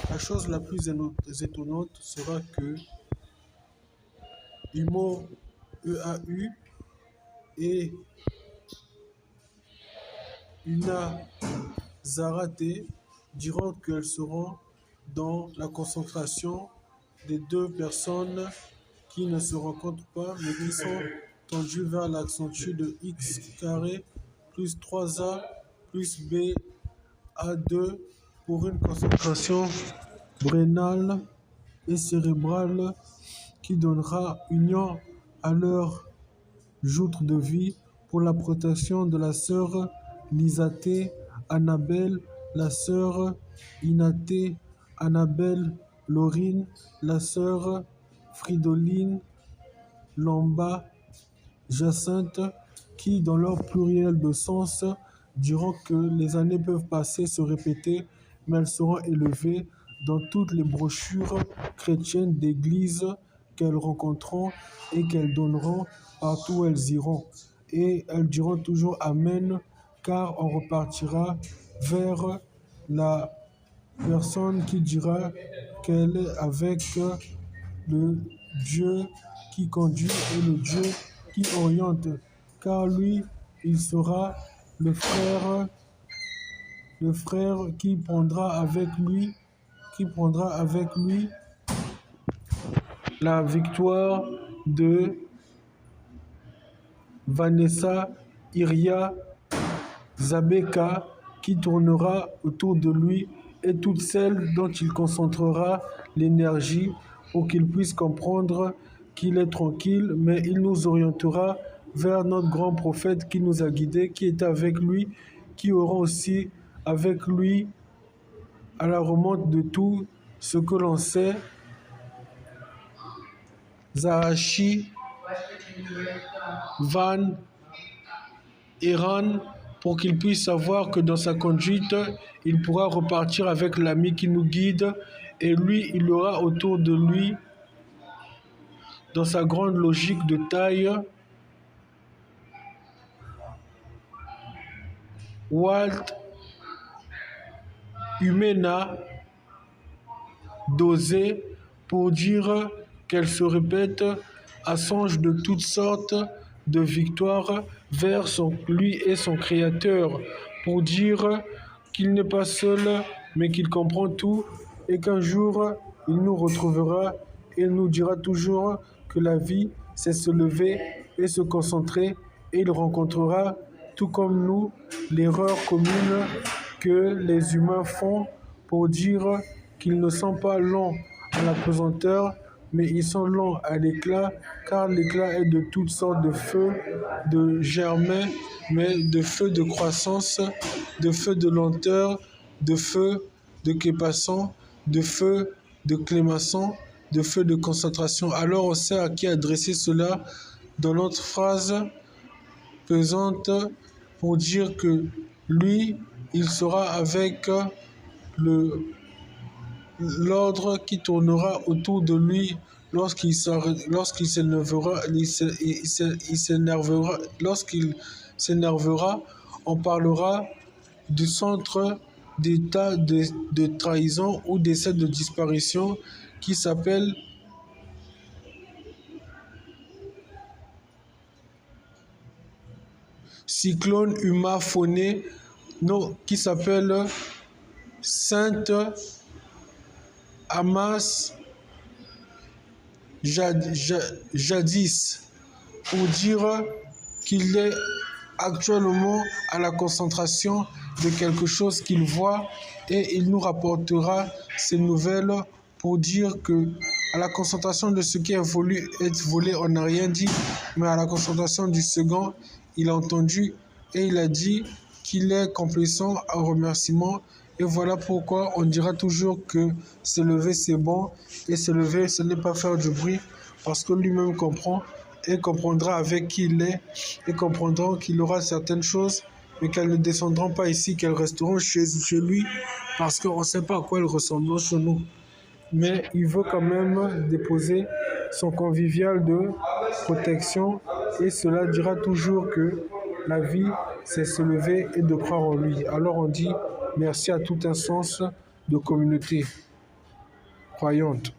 La chose la plus étonnante sera que Humo, EAU et Una Zarate diront qu'elles seront dans la concentration des deux personnes qui ne se rencontrent pas, mais qui sont tendues vers l'accentu de x carré plus 3a plus b à 2 pour une concentration brénale et cérébrale qui donnera union à leur joute de vie pour la protection de la sœur Lisaté Annabelle, la sœur Inaté Annabelle Laurine, la sœur Fridoline Lamba Jacinthe, qui, dans leur pluriel de sens, diront que les années peuvent passer, se répéter, mais elles seront élevées dans toutes les brochures chrétiennes d'église qu'elles rencontreront et qu'elles donneront partout où elles iront. Et elles diront toujours Amen, car on repartira vers la personne qui dira qu'elle est avec le Dieu qui conduit et le Dieu qui oriente, car lui, il sera le frère qui prendra avec lui la victoire de Vanessa Iria Zabeka, qui tournera autour de lui, et toutes celles dont il concentrera l'énergie pour qu'il puisse comprendre qu'il est tranquille, mais il nous orientera vers notre grand prophète qui nous a guidés, qui est avec lui, qui aura aussi avec lui à la remonte de tout ce que l'on sait, Zahachi Van Eran, pour qu'il puisse savoir que dans sa conduite, il pourra repartir avec l'ami qui nous guide, et lui, il aura autour de lui, dans sa grande logique de taille, Walt Humena dosé pour dire qu'elle se répète à songe de toutes sortes de victoires vers lui et son Créateur, pour dire qu'il n'est pas seul, mais qu'il comprend tout, et qu'un jour, il nous retrouvera et nous dira toujours que la vie, c'est se lever et se concentrer, et il rencontrera, tout comme nous, l'erreur commune que les humains font pour dire qu'ils ne sont pas longs à la pesanteur, mais ils sont longs à l'éclat, car l'éclat est de toutes sortes de feux, de germain, mais de feux de croissance, de feux de lenteur, de feux de képasson, de feux de clémasson, de feux de concentration. Alors on sait à qui adresser cela dans notre phrase pesante pour dire que lui, il sera avec l'ordre qui tournera autour de lui lorsqu'il s'énervera. On parlera du centre d'état de trahison ou d'essai de disparition qui s'appelle cyclone Huma-Phoné, non, qui s'appelle Sainte Hamas jadis, pour dire qu'il est actuellement à la concentration de quelque chose qu'il voit, et il nous rapportera ces nouvelles pour dire que à la concentration de ce qui a voulu être volé, on n'a rien dit, mais à la concentration du second, il a entendu et il a dit qu'il est complaisant en remerciement. Et voilà pourquoi on dira toujours que se lever c'est bon, et se lever ce n'est pas faire du bruit, parce que lui-même comprend et comprendra avec qui il est, et comprendra qu'il aura certaines choses, mais qu'elles ne descendront pas ici, qu'elles resteront chez lui, parce qu'on ne sait pas à quoi elles ressembleront chez nous. Mais il veut quand même déposer son convivial de protection, et cela dira toujours que la vie, c'est se lever et de croire en lui. Alors on dit merci à tout un sens de communauté. croyante.